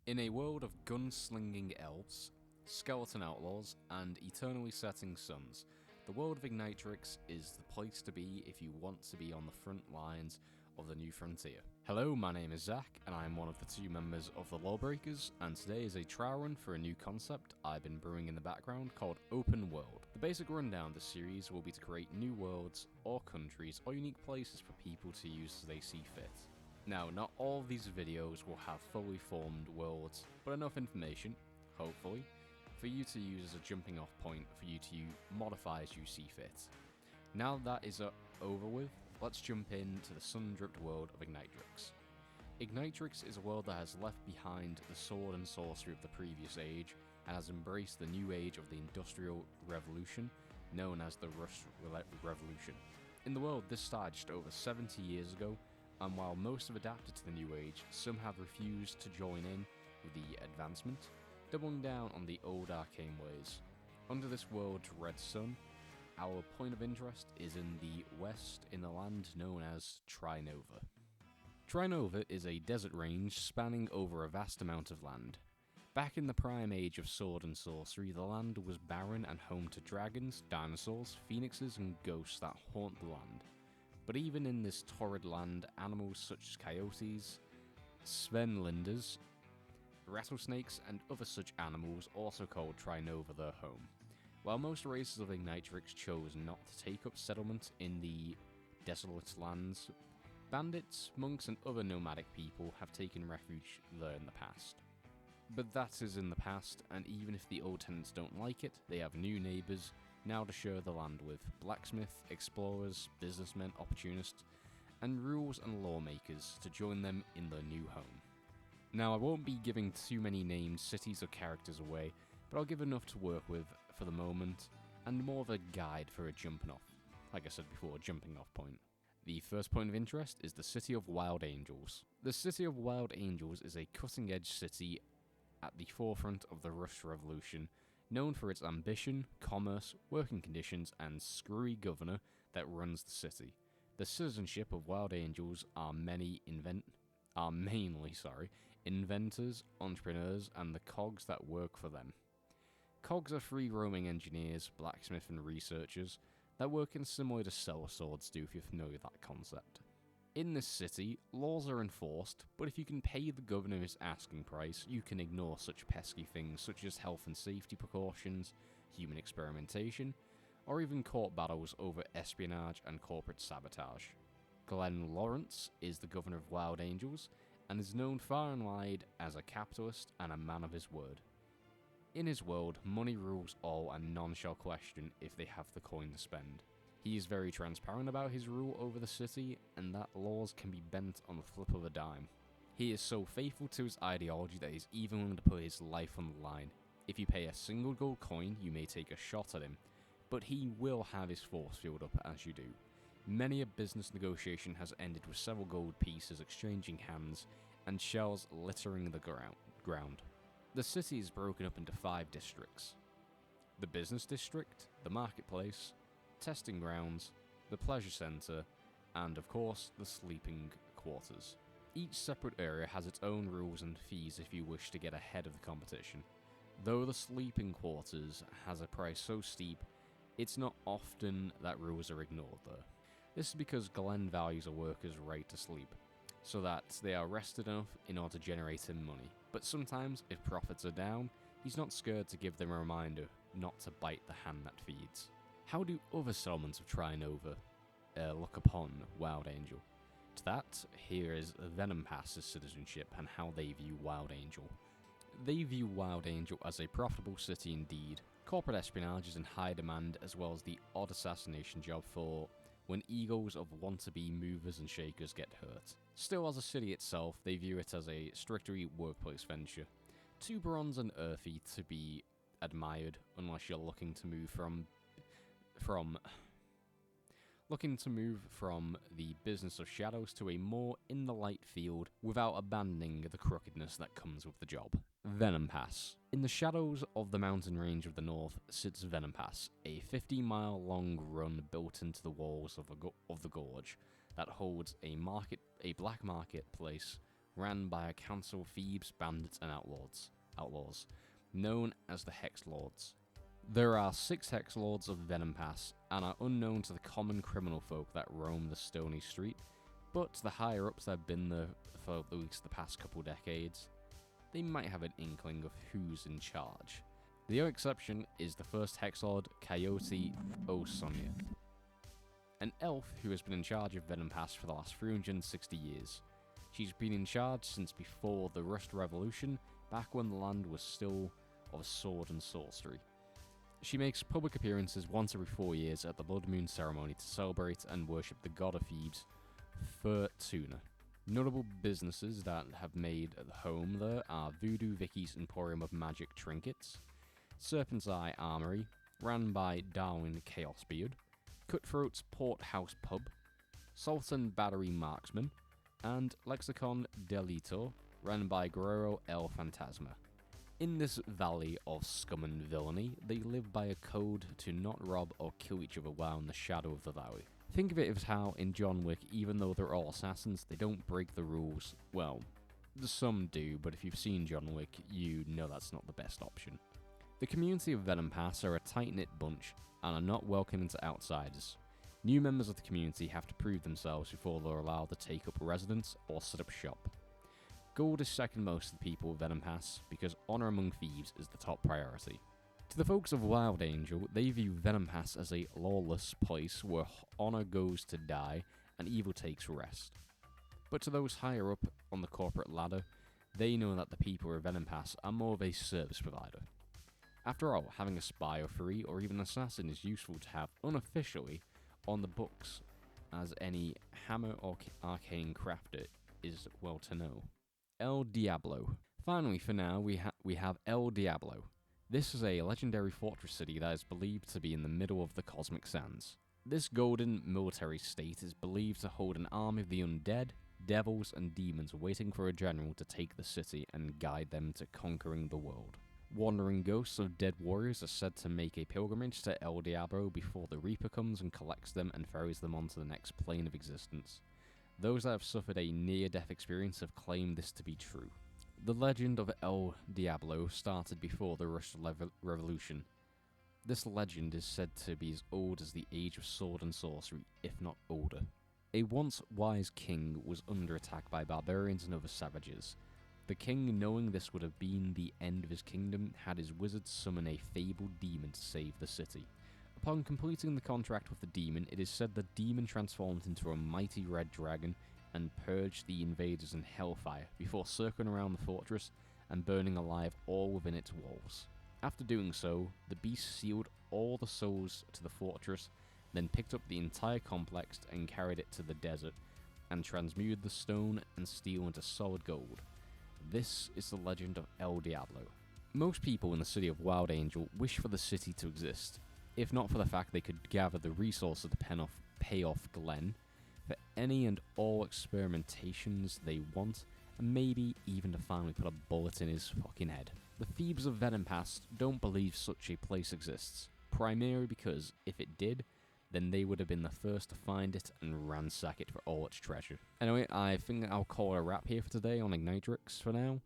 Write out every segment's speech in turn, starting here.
In a world of gunslinging elves, skeleton outlaws, and eternally setting suns, the world of Ignitrix is the place to be if you want to be on the front lines of the new frontier. Hello, my name is Zach, and I am one of the two members of the Lawbreakers, and today is a trial run for a new concept I've been brewing in the background called Open World. The basic rundown of the series will be to create new worlds, or countries, or unique places for people to use as they see fit. Now, not all of these videos will have fully formed worlds, but enough information, hopefully, for you to use as a jumping off point for you to modify as you see fit. Now that is over with, let's jump into the sun-dripped world of Ignitrix. Ignitrix is a world that has left behind the sword and sorcery of the previous age and has embraced the new age of the Industrial Revolution, known as the Rust Revolution. In the world, this started just over 70 years ago, and while most have adapted to the new age, some have refused to join in with the advancement, doubling down on the old arcane ways. Under this world's red sun, our point of interest is in the west in the land known as Trinova. Trinova is a desert range spanning over a vast amount of land. Back in the prime age of sword and sorcery, the land was barren and home to dragons, dinosaurs, phoenixes, and ghosts that haunt the land. But even in this torrid land, animals such as coyotes, svenlinders, rattlesnakes, and other such animals also called Trinova their home. While most races of Ignitrix chose not to take up settlement in the desolate lands, bandits, monks, and other nomadic people have taken refuge there in the past. But that is in the past, and even if the old tenants don't like it, they have new neighbours now to share the land with: blacksmith, explorers, businessmen, opportunists, and rules and lawmakers to join them in their new home. Now, I won't be giving too many names, cities, or characters away, but I'll give enough to work with for the moment, and more of a guide for a jumping off. Like I said before, a jumping off point. The first point of interest is the City of Wild Angels. The City of Wild Angels is a cutting-edge city at the forefront of the Rust Revolution, known for its ambition, commerce, working conditions, and screwy governor that runs the city. The citizenship of Wild Angels are mainly inventors, entrepreneurs, and the cogs that work for them. Cogs are free-roaming engineers, blacksmiths, and researchers that work in similar to seller swords do, if you're familiar with that concept. In this city, laws are enforced, but if you can pay the governor his asking price, you can ignore such pesky things such as health and safety precautions, human experimentation, or even court battles over espionage and corporate sabotage. Glenn Lawrence is the governor of Wild Angels, and is known far and wide as a capitalist and a man of his word. In his world, money rules all and none shall question if they have the coin to spend. He is very transparent about his rule over the city, and that laws can be bent on the flip of a dime. He is so faithful to his ideology that he's even willing to put his life on the line. If you pay a single gold coin, you may take a shot at him, but he will have his force field up as you do. Many a business negotiation has ended with several gold pieces exchanging hands, and shells littering the ground. The city is broken up into 5 districts: the business district, the marketplace, testing grounds, the pleasure centre, and of course the sleeping quarters. Each separate area has its own rules and fees if you wish to get ahead of the competition. Though the sleeping quarters has a price so steep, it's not often that rules are ignored there. This is because Glenn values a worker's right to sleep, so that they are rested enough in order to generate him money. But sometimes, if profits are down, he's not scared to give them a reminder not to bite the hand that feeds. How do other settlements of Trinova look upon Wild Angel? To that, here is Venom Pass's citizenship and how they view Wild Angel. They view Wild Angel as a profitable city indeed. Corporate espionage is in high demand, as well as the odd assassination job for when egos of want-to-be movers and shakers get hurt. Still, as a city itself, they view it as a strictly workplace venture. Too bronze and earthy to be admired unless you're looking to move from the business of shadows to a more in the light field without abandoning the crookedness that comes with the job. Venom Pass. In the shadows of the mountain range of the north sits Venom Pass, a 50-mile long run built into the walls of the gorge that holds a black market place ran by a council of thieves, bandits, and outlaws, known as the Hex Lords. There are 6 Hex Lords of Venom Pass, and are unknown to the common criminal folk that roam the stony street, but to the higher-ups that have been there for at least the past couple decades, they might have an inkling of who's in charge. The only exception is the first Hex Lord, Coyote O'Sonia, an elf who has been in charge of Venom Pass for the last 360 years. She's been in charge since before the Rust Revolution, back when the land was still of sword and sorcery. She makes public appearances once every 4 years at the Blood Moon ceremony to celebrate and worship the god of thieves, Tuna. Notable businesses that have made a home there are Voodoo Vicky's Emporium of Magic Trinkets, Serpent's Eye Armory, ran by Darwin Chaosbeard, Cutthroat's Porthouse Pub, Sultan Battery Marksman, and Lexicon Delito, run by Guerrero El Fantasma. In this valley of scum and villainy, they live by a code to not rob or kill each other while in the shadow of the valley. Think of it as how in John Wick, even though they're all assassins, they don't break the rules. Well, some do, but if you've seen John Wick, you know that's not the best option. The community of Venom Pass are a tight-knit bunch and are not welcoming to outsiders. New members of the community have to prove themselves before they're allowed to take up residence or set up shop. Gold is second most to the people of Venom Pass because honor among thieves is the top priority. To the folks of Wild Angel, they view Venom Pass as a lawless place where honor goes to die and evil takes rest. But to those higher up on the corporate ladder, they know that the people of Venom Pass are more of a service provider. After all, having a spy or 3 or even an assassin is useful to have unofficially on the books, as any hammer or arcane crafter is well to know. El Diablo. Finally, for now, we have El Diablo. This is a legendary fortress city that is believed to be in the middle of the Cosmic Sands. This golden military state is believed to hold an army of the undead, devils, and demons waiting for a general to take the city and guide them to conquering the world. Wandering ghosts of dead warriors are said to make a pilgrimage to El Diablo before the Reaper comes and collects them and ferries them onto the next plane of existence. Those that have suffered a near-death experience have claimed this to be true. The legend of El Diablo started before the Rust Revolution. This legend is said to be as old as the age of sword and sorcery, if not older. A once wise king was under attack by barbarians and other savages. The king, knowing this would have been the end of his kingdom, had his wizards summon a fabled demon to save the city. Upon completing the contract with the demon, it is said the demon transformed into a mighty red dragon and purged the invaders in hellfire before circling around the fortress and burning alive all within its walls. After doing so, the beast sealed all the souls to the fortress, then picked up the entire complex and carried it to the desert, and transmuted the stone and steel into solid gold. This is the legend of El Diablo. Most people in the city of Wild Angel wish for the city to exist, if not for the fact they could gather the resources to pay off Glenn for any and all experimentations they want, and maybe even to finally put a bullet in his fucking head. The thieves of Venom Pass don't believe such a place exists, primarily because if it did, then they would have been the first to find it and ransack it for all its treasure. Anyway, I think I'll call it a wrap here for today on Ignitrix for now.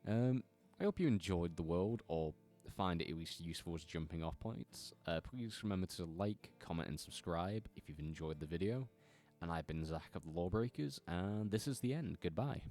I hope you enjoyed the world, or find it at least useful as jumping off points. Please remember to like, comment, and subscribe if you've enjoyed the video. And I've been Zach of the Lawbreakers, and this is the end. Goodbye.